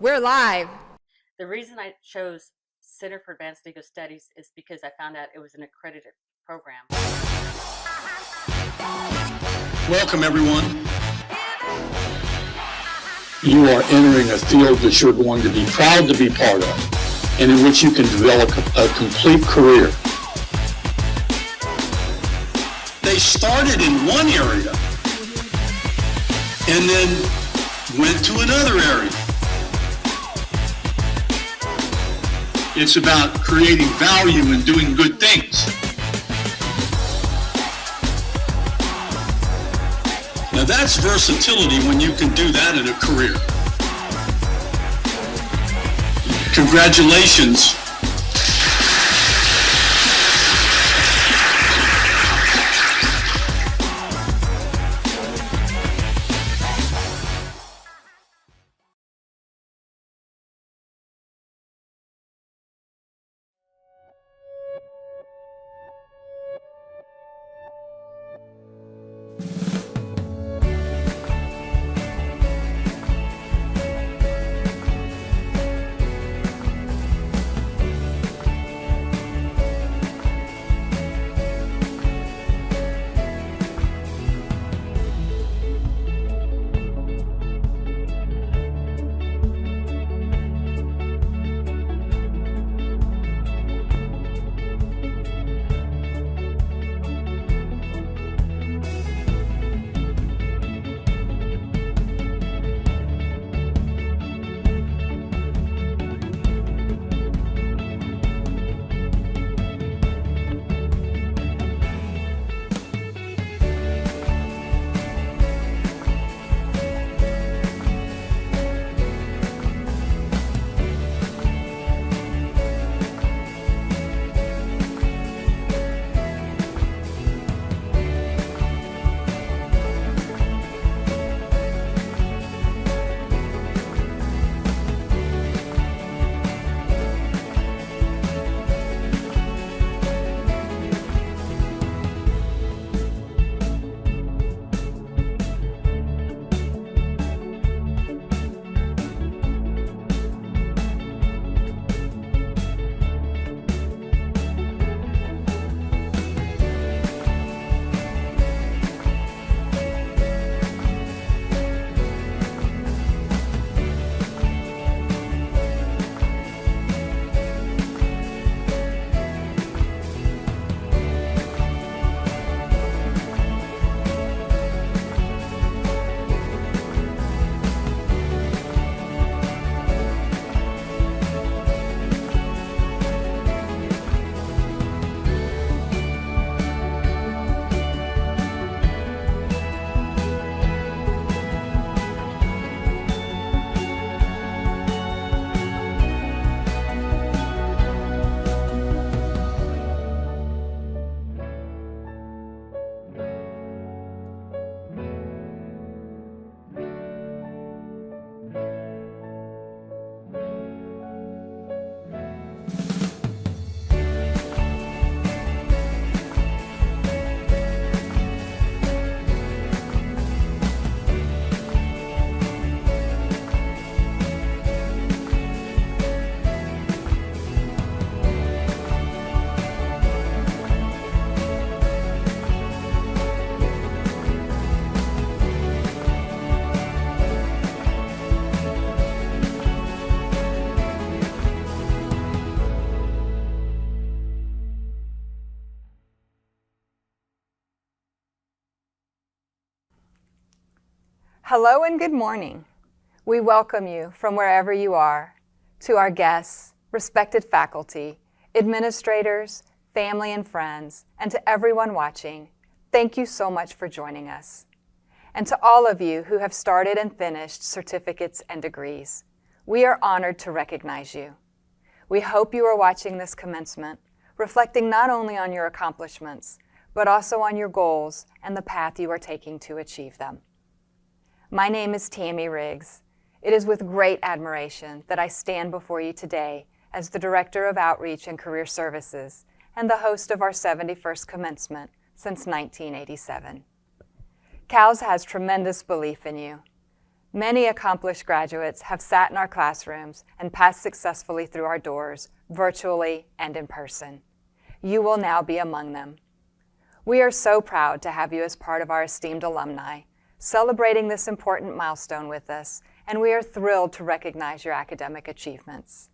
We're live. The reason I chose Center for Advanced Legal Studies is because I found out it was an accredited program. Welcome, everyone. You are entering a field that you're going to be proud to be part of, and in which you can develop a complete career. They started in one area and then went to another area. It's about creating value and doing good things. Now that's versatility when you can do that in a career. Congratulations. Hello and good morning. We welcome you from wherever you are, to our guests, respected faculty, administrators, family and friends, and to everyone watching. Thank you so much for joining us. And to all of you who have started and finished certificates and degrees, we are honored to recognize you. We hope you are watching this commencement, reflecting not only on your accomplishments, but also on your goals and the path you are taking to achieve them. My name is Tammy Riggs. It is with great admiration that I stand before you today as the Director of Outreach and Career Services and the host of our 71st commencement since 1987. CALS has tremendous belief in you. Many accomplished graduates have sat in our classrooms and passed successfully through our doors, virtually and in person. You will now be among them. We are so proud to have you as part of our esteemed alumni, celebrating this important milestone with us, and we are thrilled to recognize your academic achievements.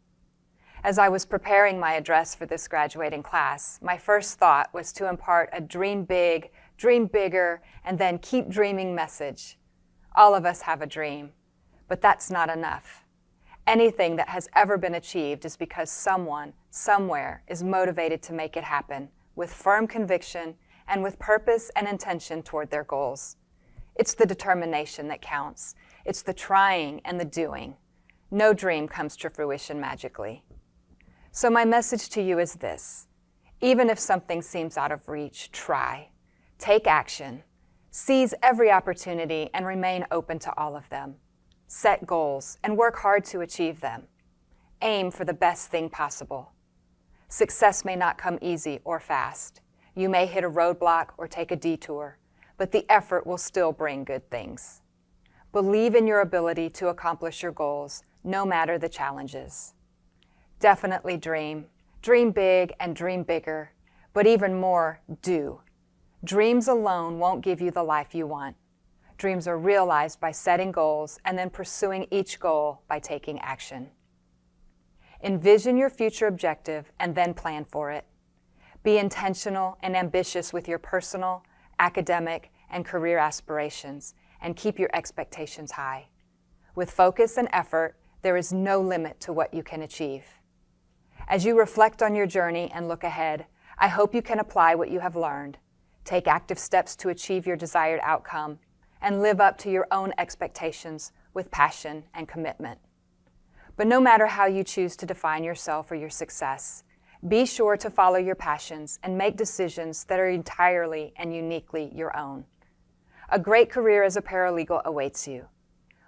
As I was preparing my address for this graduating class, my first thought was to impart a dream big, dream bigger, and then keep dreaming message. All of us have a dream, but that's not enough. Anything that has ever been achieved is because someone, somewhere, is motivated to make it happen, with firm conviction and with purpose and intention toward their goals. It's the determination that counts. It's the trying and the doing. No dream comes to fruition magically. So my message to you is this: even if something seems out of reach, try. Take action. Seize every opportunity and remain open to all of them. Set goals and work hard to achieve them. Aim for the best thing possible. Success may not come easy or fast. You may hit a roadblock or take a detour, but the effort will still bring good things. Believe in your ability to accomplish your goals, no matter the challenges. Definitely dream. Dream big and dream bigger, but even more, do. Dreams alone won't give you the life you want. Dreams are realized by setting goals and then pursuing each goal by taking action. Envision your future objective and then plan for it. Be intentional and ambitious with your personal, academic, and career aspirations, and keep your expectations high. With focus and effort, there is no limit to what you can achieve. As you reflect on your journey and look ahead, I hope you can apply what you have learned, take active steps to achieve your desired outcome, and live up to your own expectations with passion and commitment. But no matter how you choose to define yourself or your success, be sure to follow your passions and make decisions that are entirely and uniquely your own. A great career as a paralegal awaits you.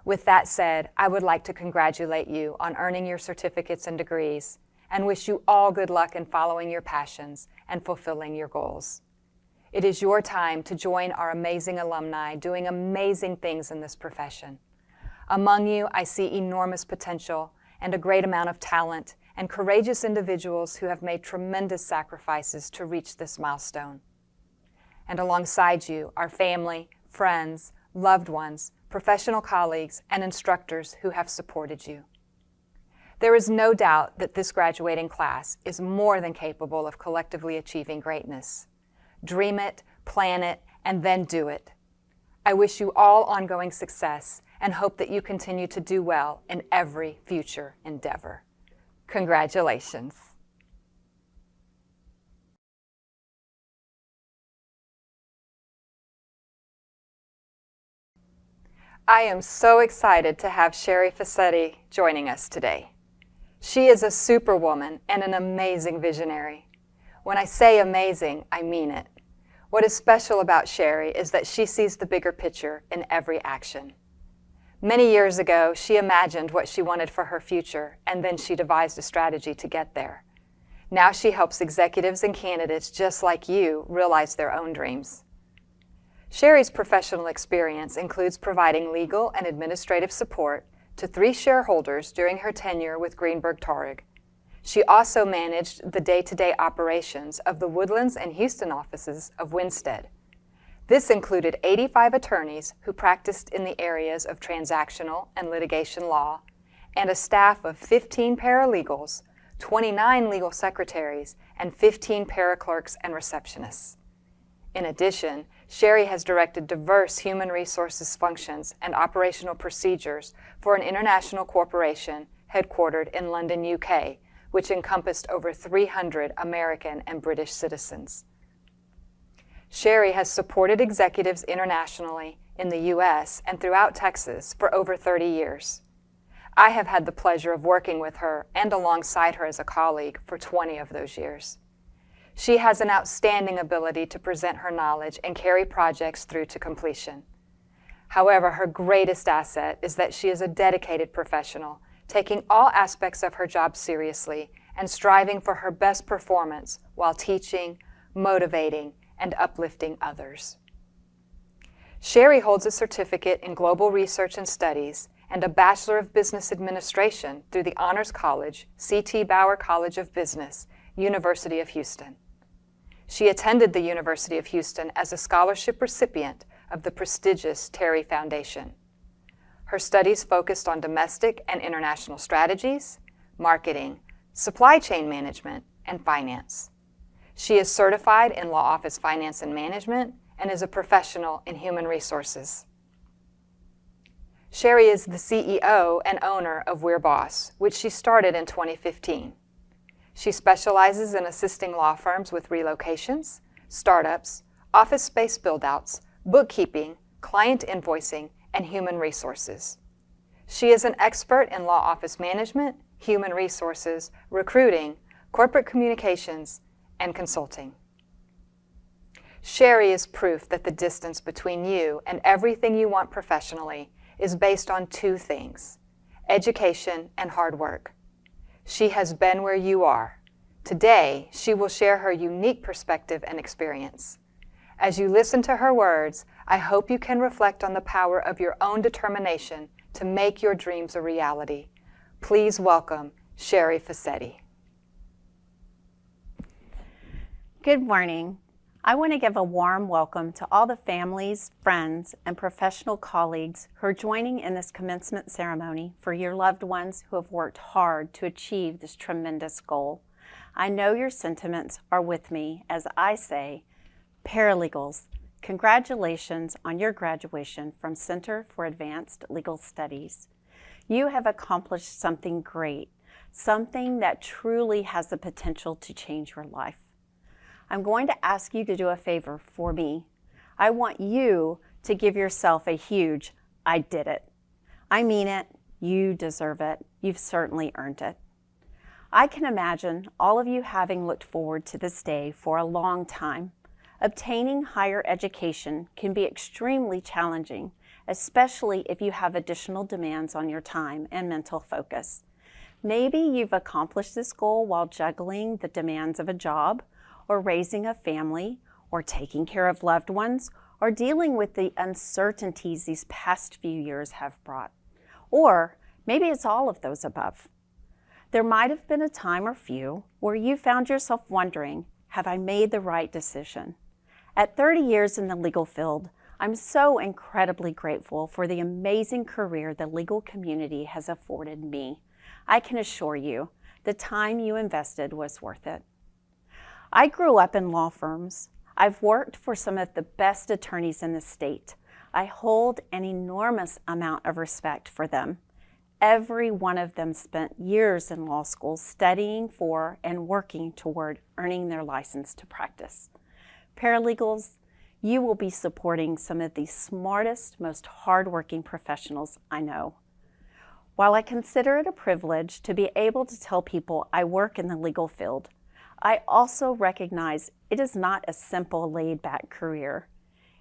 With that said, I would like to congratulate you on earning your certificates and degrees, and wish you all good luck in following your passions and fulfilling your goals. It is your time to join our amazing alumni doing amazing things in this profession. Among you, I see enormous potential and a great amount of talent and courageous individuals who have made tremendous sacrifices to reach this milestone. And alongside you are family, friends, loved ones, professional colleagues, and instructors who have supported you. There is no doubt that this graduating class is more than capable of collectively achieving greatness. Dream it, plan it, and then do it. I wish you all ongoing success and hope that you continue to do well in every future endeavor. Congratulations. I am so excited to have Sherry Fassetti joining us today. She is a superwoman and an amazing visionary. When I say amazing, I mean it. What is special about Sherry is that she sees the bigger picture in every action. Many years ago, she imagined what she wanted for her future, and then she devised a strategy to get there. Now she helps executives and candidates just like you realize their own dreams. Sherry's professional experience includes providing legal and administrative support to 3 shareholders during her tenure with Greenberg Traurig. She also managed the day-to-day operations of the Woodlands and Houston offices of Winstead. This included 85 attorneys who practiced in the areas of transactional and litigation law, and a staff of 15 paralegals, 29 legal secretaries, and 15 paraclerks and receptionists. In addition, Sherry has directed diverse human resources functions and operational procedures for an international corporation headquartered in London, UK, which encompassed over 300 American and British citizens. Sherry has supported executives internationally in the US and throughout Texas for over 30 years. I have had the pleasure of working with her and alongside her as a colleague for 20 of those years. She has an outstanding ability to present her knowledge and carry projects through to completion. However, her greatest asset is that she is a dedicated professional, taking all aspects of her job seriously and striving for her best performance while teaching, motivating, and uplifting others. Sherry holds a certificate in Global Research and Studies and a Bachelor of Business Administration through the Honors College, C.T. Bauer College of Business, University of Houston. She attended the University of Houston as a scholarship recipient of the prestigious Terry Foundation. Her studies focused on domestic and international strategies, marketing, supply chain management, and finance. She is certified in law office finance and management and is a professional in human resources. Sherry is the CEO and owner of We're Boss, which she started in 2015. She specializes in assisting law firms with relocations, startups, office space build-outs, bookkeeping, client invoicing, and human resources. She is an expert in law office management, human resources, recruiting, corporate communications, and consulting. Sherry is proof that the distance between you and everything you want professionally is based on two things: education and hard work. She has been where you are. Today, she will share her unique perspective and experience. As you listen to her words, I hope you can reflect on the power of your own determination to make your dreams a reality. Please welcome Sherry Fassetti. Good morning. I want to give a warm welcome to all the families, friends, and professional colleagues who are joining in this commencement ceremony for your loved ones who have worked hard to achieve this tremendous goal. I know your sentiments are with me as I say, paralegals, congratulations on your graduation from Center for Advanced Legal Studies. You have accomplished something great, something that truly has the potential to change your life. I'm going to ask you to do a favor for me. I want you to give yourself a huge, I did it. I mean it, you deserve it, you've certainly earned it. I can imagine all of you having looked forward to this day for a long time. Obtaining higher education can be extremely challenging, especially if you have additional demands on your time and mental focus. Maybe you've accomplished this goal while juggling the demands of a job, or raising a family, or taking care of loved ones, or dealing with the uncertainties these past few years have brought. Or maybe it's all of those above. There might have been a time or few where you found yourself wondering, have I made the right decision? At 30 years in the legal field, I'm so incredibly grateful for the amazing career the legal community has afforded me. I can assure you, the time you invested was worth it. I grew up in law firms. I've worked for some of the best attorneys in the state. I hold an enormous amount of respect for them. Every one of them spent years in law school studying for and working toward earning their license to practice. Paralegals, you will be supporting some of the smartest, most hardworking professionals I know. While I consider it a privilege to be able to tell people I work in the legal field, I also recognize it is not a simple, laid-back career.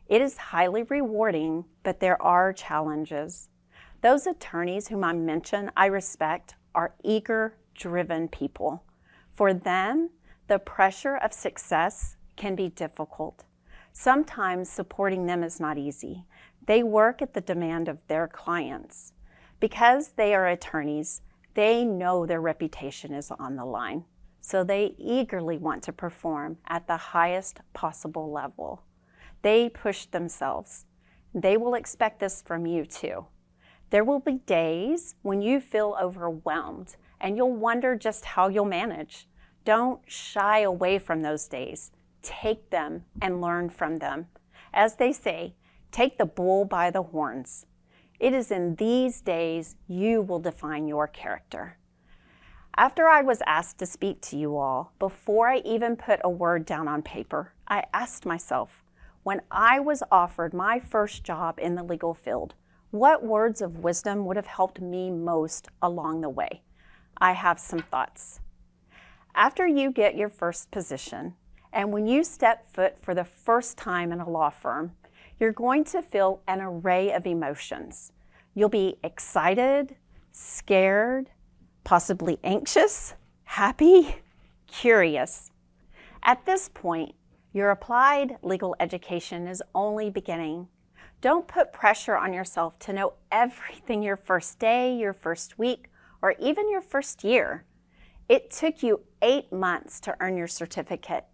It is highly rewarding, but there are challenges. Those attorneys whom I mention I respect are eager, driven people. For them, the pressure of success can be difficult. Sometimes supporting them is not easy. They work at the demand of their clients. Because they are attorneys, they know their reputation is on the line. So they eagerly want to perform at the highest possible level. They push themselves. They will expect this from you too. There will be days when you feel overwhelmed and you'll wonder just how you'll manage. Don't shy away from those days. Take them and learn from them. As they say, take the bull by the horns. It is in these days you will define your character. After I was asked to speak to you all, before I even put a word down on paper, I asked myself, when I was offered my first job in the legal field, what words of wisdom would have helped me most along the way? I have some thoughts. After you get your first position, and when you step foot for the first time in a law firm, you're going to feel an array of emotions. You'll be excited, scared, possibly anxious, happy, curious. At this point, your applied legal education is only beginning. Don't put pressure on yourself to know everything your first day, your first week, or even your first year. It took you 8 months to earn your certificate.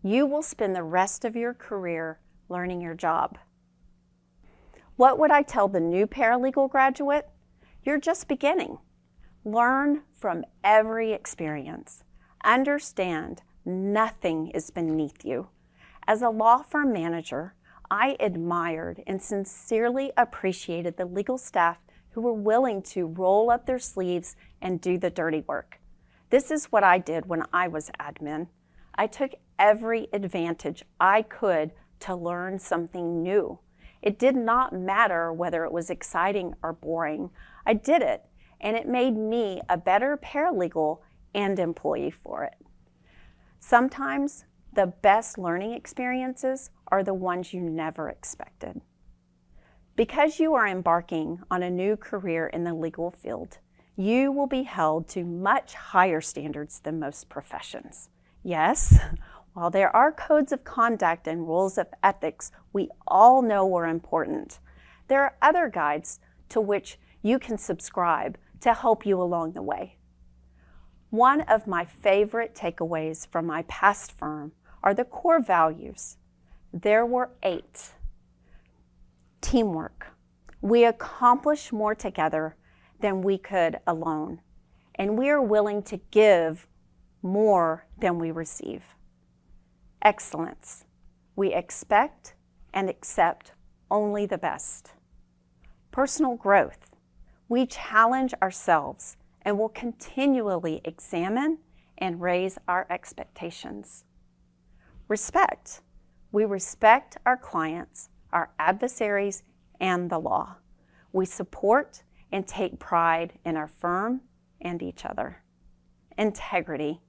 You will spend the rest of your career learning your job. What would I tell the new paralegal graduate? You're just beginning. Learn from every experience. Understand nothing is beneath you. As a law firm manager, I admired and sincerely appreciated the legal staff who were willing to roll up their sleeves and do the dirty work. This is what I did when I was admin. I took every advantage I could to learn something new. It did not matter whether it was exciting or boring. I did it, and it made me a better paralegal and employee for it. Sometimes the best learning experiences are the ones you never expected. Because you are embarking on a new career in the legal field, you will be held to much higher standards than most professions. Yes, while there are codes of conduct and rules of ethics we all know are important, there are other guides to which you can subscribe to help you along the way. One of my favorite takeaways from my past firm are the core values. There were 8. Teamwork. We accomplish more together than we could alone, and we are willing to give more than we receive. Excellence. We expect and accept only the best. Personal growth. We challenge ourselves and will continually examine and raise our expectations. Respect. We respect our clients, our adversaries, and the law. We support and take pride in our firm and each other. Integrity.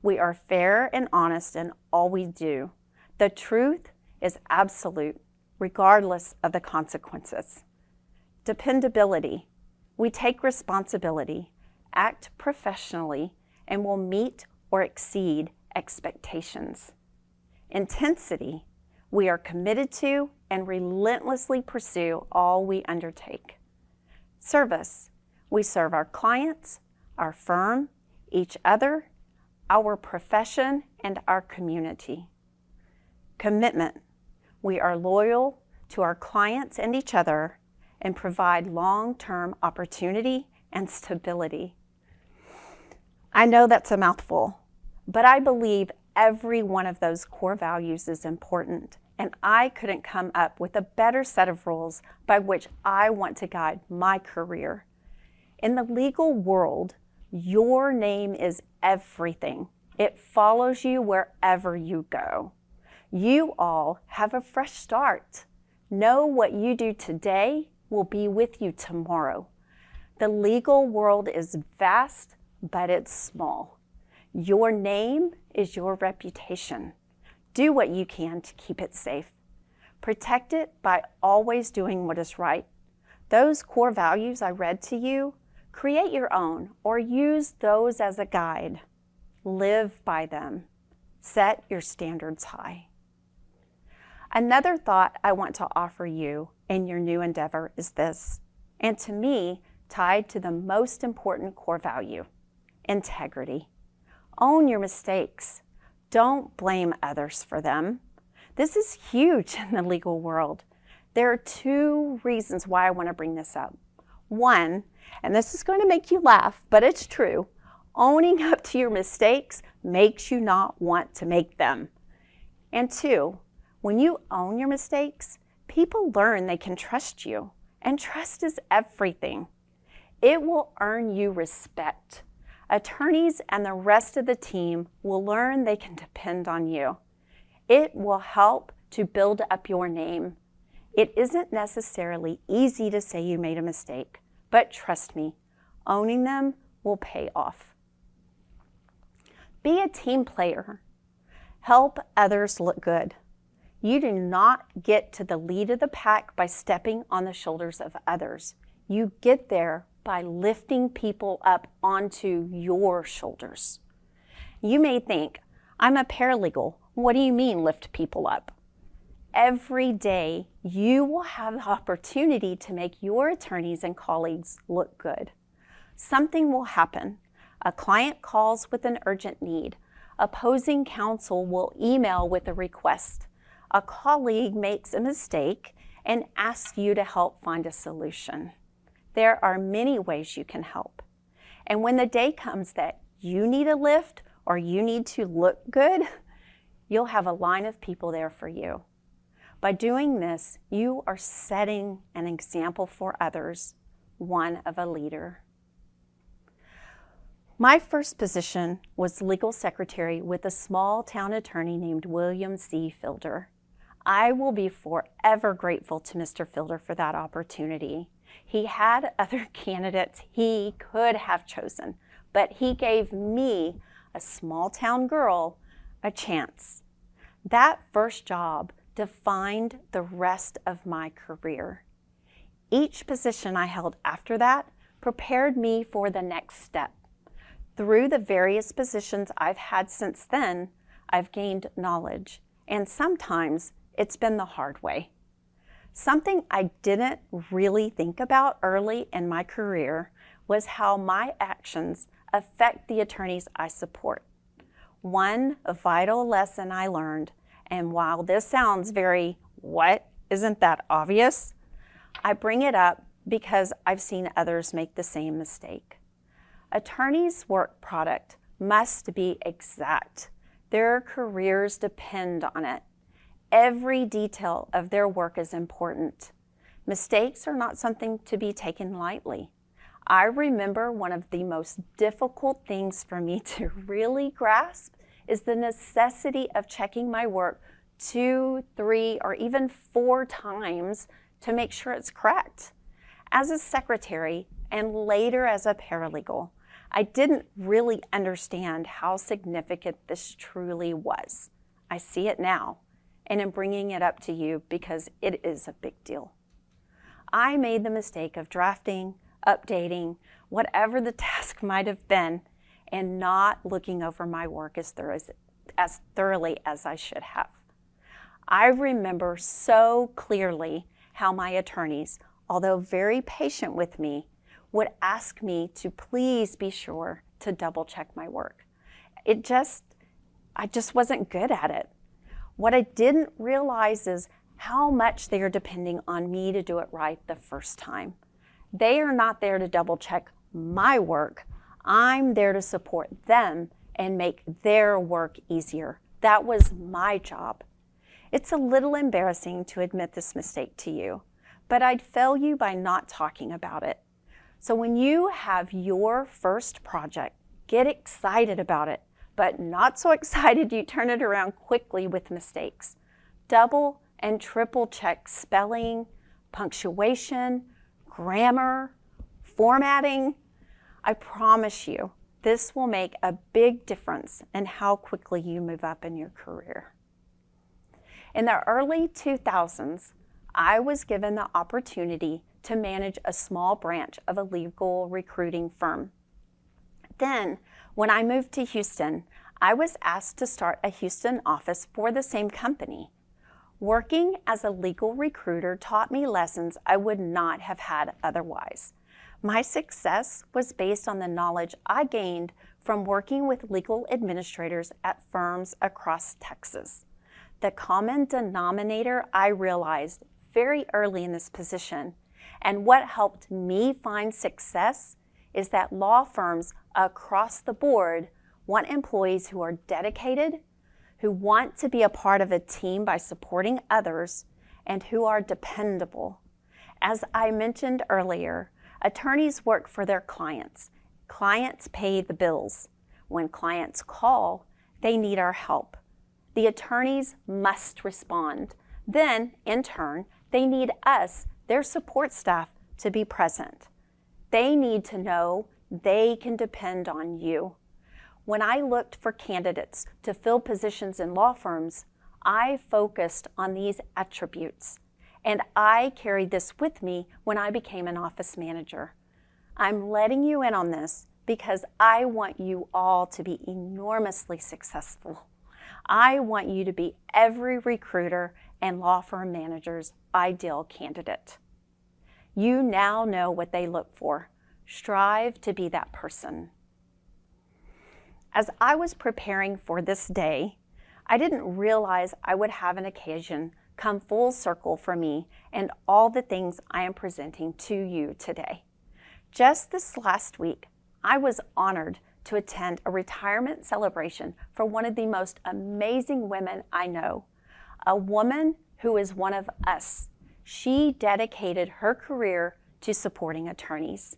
We are fair and honest in all we do. The truth is absolute, regardless of the consequences. Dependability. We take responsibility, act professionally, and will meet or exceed expectations. Intensity. We are committed to and relentlessly pursue all we undertake. Service. We serve our clients, our firm, each other, our profession, and our community. Commitment. We are loyal to our clients and each other and provide long-term opportunity and stability. I know that's a mouthful, but I believe every one of those core values is important, and I couldn't come up with a better set of rules by which I want to guide my career. In the legal world, your name is everything. It follows you wherever you go. You all have a fresh start. Know what you do today will be with you tomorrow. The legal world is vast, but it's small. Your name is your reputation. Do what you can to keep it safe. Protect it by always doing what is right. Those core values I read to you, create your own or use those as a guide. Live by them. Set your standards high. Another thought I want to offer you in your new endeavor is this, and to me, tied to the most important core value, integrity. Own your mistakes. Don't blame others for them. This is huge in the legal world. There are 2 reasons why I want to bring this up. One, and this is going to make you laugh, but it's true, owning up to your mistakes makes you not want to make them. And 2, when you own your mistakes, people learn they can trust you, and trust is everything. It will earn you respect. Attorneys and the rest of the team will learn they can depend on you. It will help to build up your name. It isn't necessarily easy to say you made a mistake, but trust me, owning them will pay off. Be a team player. Help others look good. You do not get to the lead of the pack by stepping on the shoulders of others. You get there by lifting people up onto your shoulders. You may think, I'm a paralegal. What do you mean lift people up? Every day you will have the opportunity to make your attorneys and colleagues look good. Something will happen. A client calls with an urgent need. Opposing counsel will email with a request. A colleague makes a mistake and asks you to help find a solution. There are many ways you can help. And when the day comes that you need a lift or you need to look good, you'll have a line of people there for you. By doing this, you are setting an example for others, one of a leader. My first position was legal secretary with a small town attorney named William C. Fielder. I will be forever grateful to Mr. Fielder for that opportunity. He had other candidates he could have chosen, but he gave me, a small town girl, a chance. That first job defined the rest of my career. Each position I held after that prepared me for the next step. Through the various positions I've had since then, I've gained knowledge, and sometimes it's been the hard way. Something I didn't really think about early in my career was how my actions affect the attorneys I support. One vital lesson I learned, and while this sounds very, what, isn't that obvious? I bring it up because I've seen others make the same mistake. Attorneys' work product must be exact. Their careers depend on it. Every detail of their work is important. Mistakes are not something to be taken lightly. I remember one of the most difficult things for me to really grasp is the necessity of checking my work 2, 3, or even 4 times to make sure it's correct. As a secretary and later as a paralegal, I didn't really understand how significant this truly was. I see it now, and am bringing it up to you because it is a big deal. I made the mistake of drafting, updating, whatever the task might have been, and not looking over my work as thoroughly as I should have. I remember so clearly how my attorneys, although very patient with me, would ask me to please be sure to double check my work. I just wasn't good at it. What I didn't realize is how much they are depending on me to do it right the first time. They are not there to double check my work. I'm there to support them and make their work easier. That was my job. It's a little embarrassing to admit this mistake to you, but I'd fail you by not talking about it. So when you have your first project, get excited about it, but not so excited you turn it around quickly with mistakes. Double and triple check spelling, punctuation, grammar, formatting. I promise you, this will make a big difference in how quickly you move up in your career. In the early 2000s, I was given the opportunity to manage a small branch of a legal recruiting firm. Then, when I moved to Houston, I was asked to start a Houston office for the same company. Working as a legal recruiter taught me lessons I would not have had otherwise. My success was based on the knowledge I gained from working with legal administrators at firms across Texas. The common denominator I realized very early in this position, and what helped me find success, is that law firms across the board want employees who are dedicated, who want to be a part of a team by supporting others, and who are dependable. As I mentioned earlier, attorneys work for their clients. Clients pay the bills. When clients call, they need our help. The attorneys must respond. Then, in turn, they need us, their support staff, to be present. They need to know they can depend on you. When I looked for candidates to fill positions in law firms, I focused on these attributes, and I carried this with me when I became an office manager. I'm letting you in on this because I want you all to be enormously successful. I want you to be every recruiter and law firm manager's ideal candidate. You now know what they look for. Strive to be that person. As I was preparing for this day, I didn't realize I would have an occasion come full circle for me and all the things I am presenting to you today. Just this last week, I was honored to attend a retirement celebration for one of the most amazing women I know, a woman who is one of us. She dedicated her career to supporting attorneys.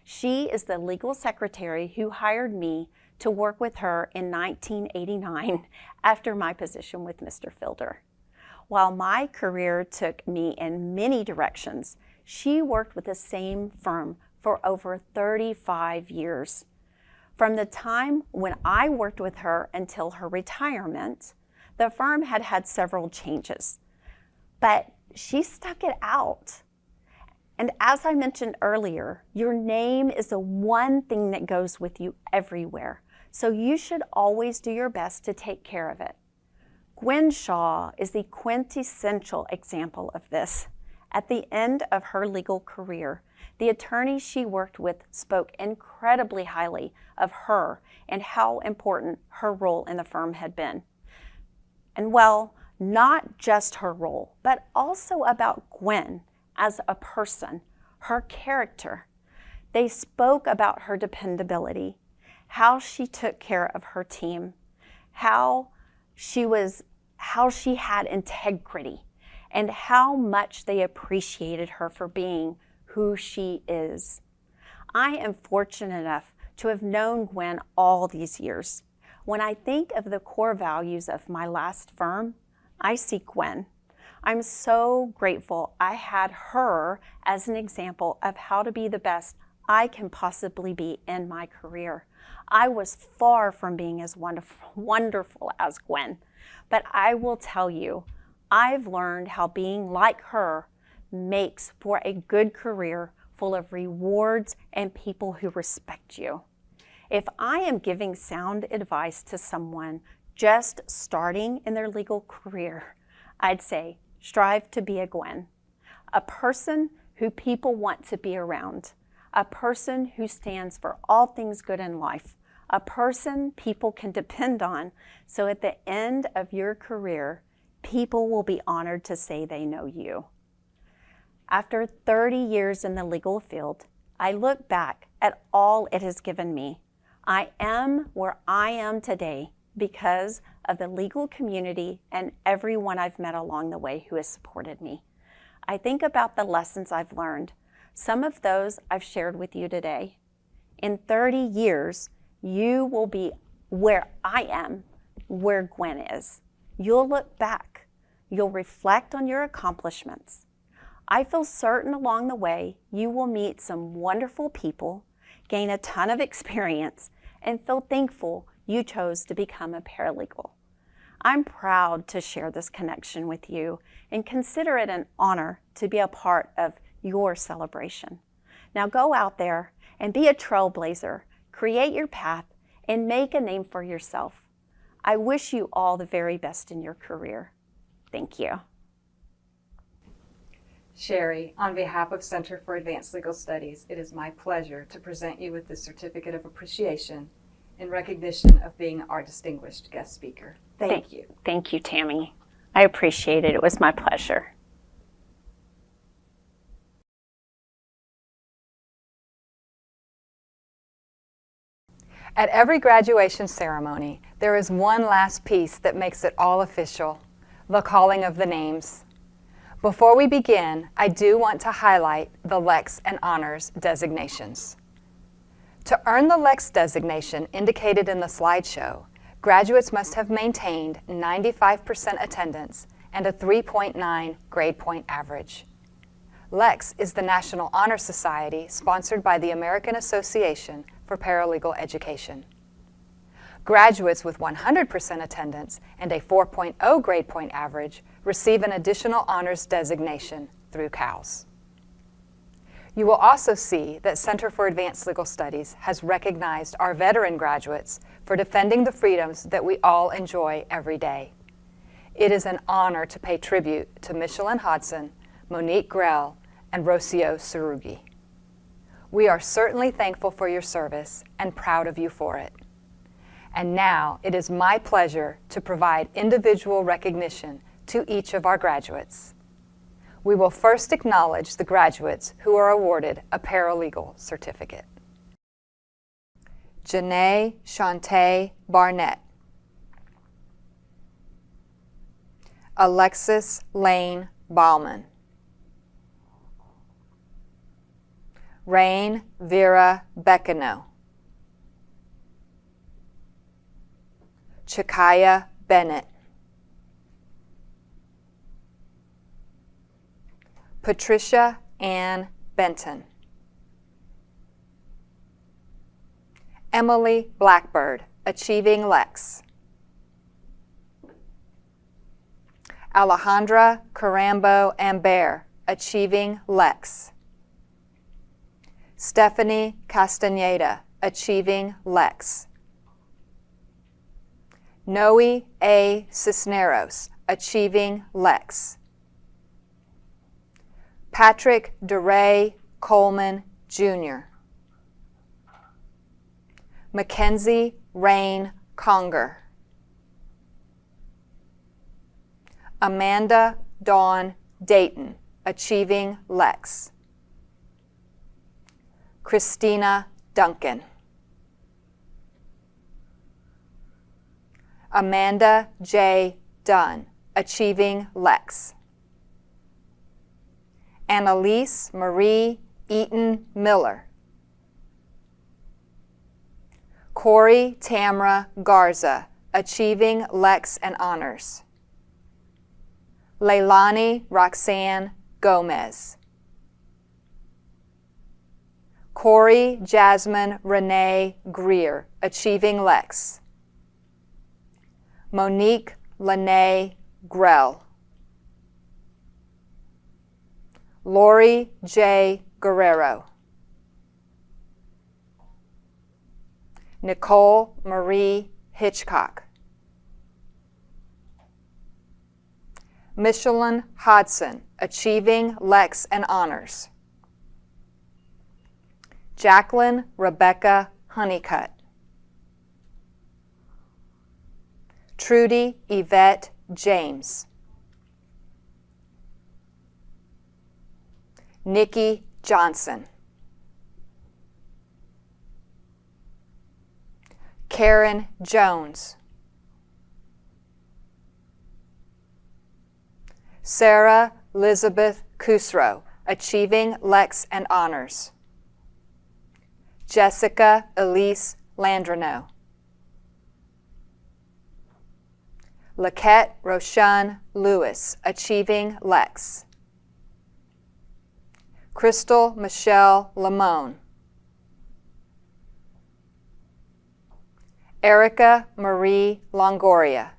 She is the legal secretary who hired me to work with her in 1989 after my position with Mr. Fielder. While my career took me in many directions, she worked with the same firm for over 35 years. From the time when I worked with her until her retirement, the firm had had several changes, but she stuck it out. And as I mentioned earlier, your name is the one thing that goes with you everywhere. So you should always do your best to take care of it. Gwen Shaw is the quintessential example of this. At the end of her legal career, the attorneys she worked with spoke incredibly highly of her and how important her role in the firm had been. And well, not just her role, but also about Gwen as a person, her character. They spoke about her dependability, how she took care of her team, how she had integrity, and how much they appreciated her for being who she is. I am fortunate enough to have known Gwen all these years. When I think of the core values of my last firm, I see Gwen. I'm so grateful I had her as an example of how to be the best I can possibly be in my career. I was far from being as wonderful as Gwen, but I will tell you, I've learned how being like her makes for a good career full of rewards and people who respect you. If I am giving sound advice to someone just starting in their legal career, I'd say strive to be a Gwen, a person who people want to be around, a person who stands for all things good in life, a person people can depend on, so at the end of your career, people will be honored to say they know you. After 30 years in the legal field, I look back at all it has given me. I am where I am today because of the legal community and everyone I've met along the way who has supported me. I think about the lessons I've learned. Some of those I've shared with you today. In 30 years, you will be where I am, where Gwen is. You'll look back. You'll reflect on your accomplishments. I feel certain along the way you will meet some wonderful people, gain a ton of experience, and feel thankful you chose to become a paralegal. I'm proud to share this connection with you and consider it an honor to be a part of your celebration. Now go out there and be a trailblazer, create your path, and make a name for yourself. I wish you all the very best in your career. Thank you. Sherry, on behalf of Center for Advanced Legal Studies, it is my pleasure to present you with this Certificate of Appreciation in recognition of being our distinguished guest speaker. Thank you. Thank you, Tammy. I appreciate it. It was my pleasure. At every graduation ceremony, there is one last piece that makes it all official, the calling of the names. Before we begin, I do want to highlight the Lex and Honors designations. To earn the Lex designation indicated in the slideshow, graduates must have maintained 95% attendance and a 3.9 grade point average. Lex is the National Honor Society sponsored by the American Association for Paralegal Education. Graduates with 100% attendance and a 4.0 grade point average receive an additional honors designation through CALS. You will also see that Center for Advanced Legal Studies has recognized our veteran graduates for defending the freedoms that we all enjoy every day. It is an honor to pay tribute to Michelin Hodson, Monique Grell, and Rocio Sarugi. We are certainly thankful for your service and proud of you for it. And now it is my pleasure to provide individual recognition to each of our graduates. We will first acknowledge the graduates who are awarded a paralegal certificate. Janae Shantae Barnett. Alexis Lane Bauman. Rain Vera Beckano. Chikaya Bennett. Patricia Ann Benton. Emily Blackbird, Achieving Lex. Alejandra Carambo Ambert, Achieving Lex. Stephanie Castaneda, Achieving Lex. Noe A. Cisneros, Achieving Lex. Patrick DeRay Coleman, Jr. Mackenzie Rain Conger. Amanda Dawn Dayton, Achieving Lex. Christina Duncan. Amanda J. Dunn, Achieving Lex. Annalise Marie Eaton Miller. Corey Tamra Garza, Achieving Lex and Honors. Leilani Roxanne Gomez. Corey Jasmine Renee Greer, Achieving Lex. Monique Lene Grell. Lori J. Guerrero. Nicole Marie Hitchcock. Michelin Hodson, Achieving Lex and Honors. Jacqueline Rebecca Honeycutt. Trudy Yvette James. Nikki Johnson. Karen Jones. Sarah Elizabeth Kusro, Achieving Lex and Honors. Jessica Elise Landreneau. Laquette Roshan Lewis, Achieving Lex. Crystal Michelle Lamone. Erica Marie Longoria.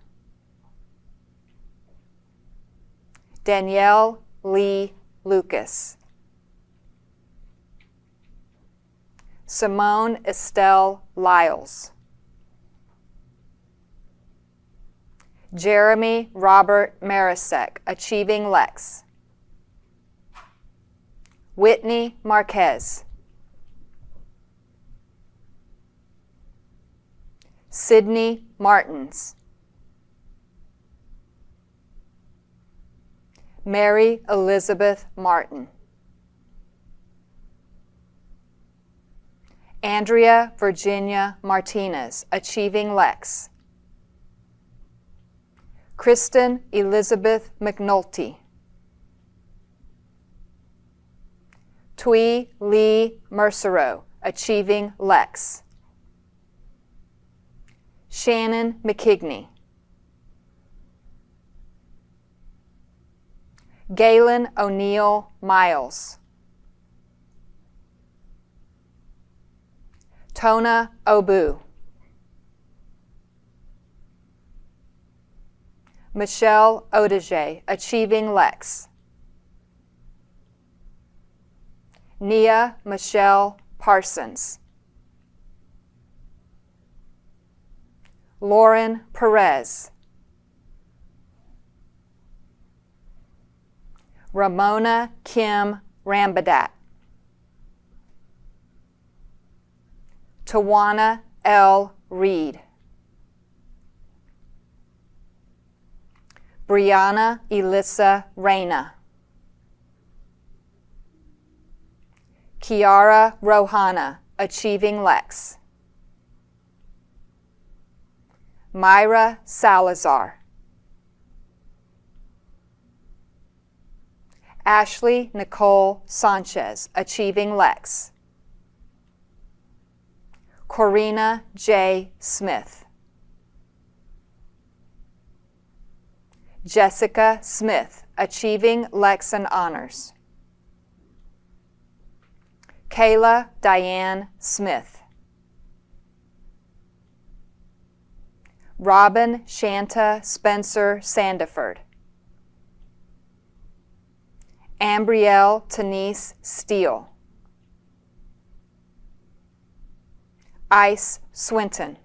Danielle Lee Lucas. Simone Estelle Lyles. Jeremy Robert Marisek, Achieving Lex. Whitney Marquez. Sydney Martins. Mary Elizabeth Martin. Andrea Virginia Martinez, Achieving Lex. Kristen Elizabeth McNulty. Twee Lee Mercero, Achieving Lex. Shannon McKigney. Galen O'Neill Miles. Tona Obu. Michelle Odeje, Achieving Lex. Nia Michelle Parsons. Lauren Perez. Ramona Kim Rambadat. Tawana L. Reed. Brianna Elissa Reyna. Kiara Rohana, Achieving Lex. Myra Salazar. Ashley Nicole Sanchez, Achieving Lex. Corina J. Smith. Jessica Smith, Achieving Lex and Honors. Kayla Diane Smith. Robin Shanta Spencer Sandiford. Ambrielle Denise Steele. Ice Swinton.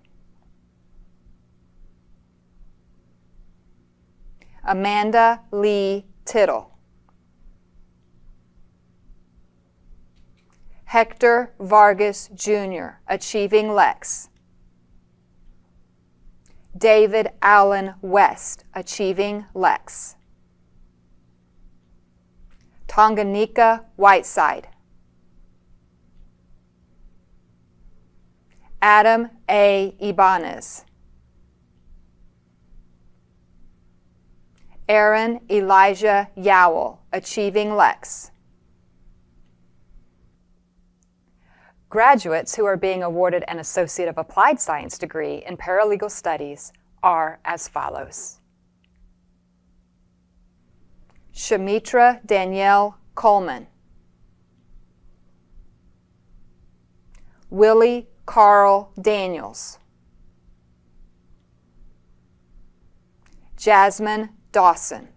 Amanda Lee Tittle. Hector Vargas Jr., Achieving Lex. David Allen West, Achieving Lex. Tanganyika Whiteside. Adam A. Ibanez. Aaron Elijah Yowell, Achieving Lex. Graduates who are being awarded an Associate of Applied Science degree in Paralegal Studies are as follows. Shamitra Danielle Coleman. Willie Carl Daniels. Jasmine Dawson.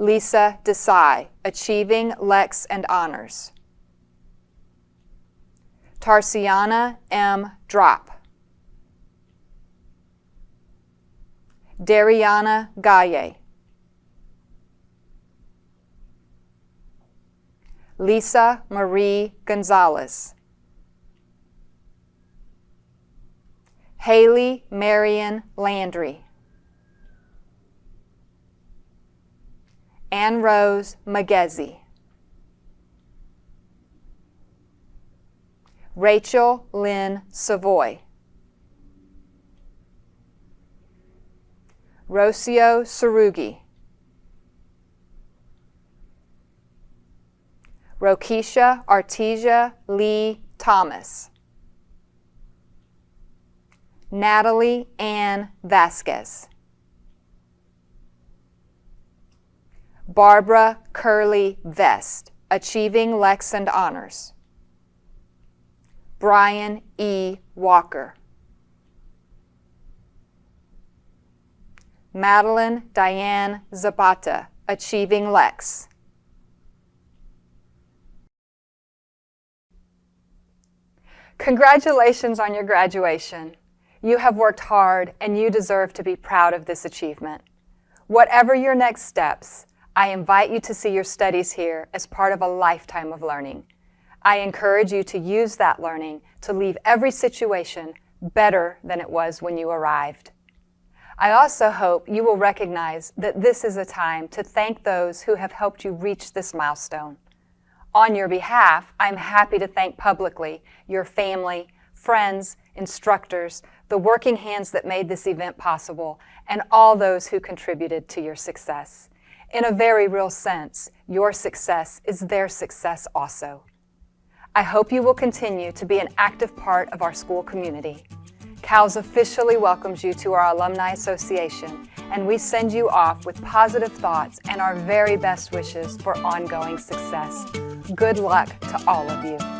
Lisa Desai, Achieving Lex and Honors. Tarsiana M. Drop. Dariana Gaye. Lisa Marie Gonzalez. Haley Marion Landry. Ann Rose Magezi. Rachel Lynn Savoy. Rocio Sarugi. Rokisha Artesia Lee Thomas. Natalie Ann Vasquez. Barbara Curley Vest, Achieving Lex and Honors. Brian E. Walker. Madeline Diane Zapata, Achieving Lex. Congratulations on your graduation. You have worked hard and you deserve to be proud of this achievement. Whatever your next steps, I invite you to see your studies here as part of a lifetime of learning. I encourage you to use that learning to leave every situation better than it was when you arrived. I also hope you will recognize that this is a time to thank those who have helped you reach this milestone. On your behalf, I'm happy to thank publicly your family, friends, instructors, the working hands that made this event possible, and all those who contributed to your success. In a very real sense, your success is their success also. I hope you will continue to be an active part of our school community. CALS officially welcomes you to our Alumni Association, and we send you off with positive thoughts and our very best wishes for ongoing success. Good luck to all of you.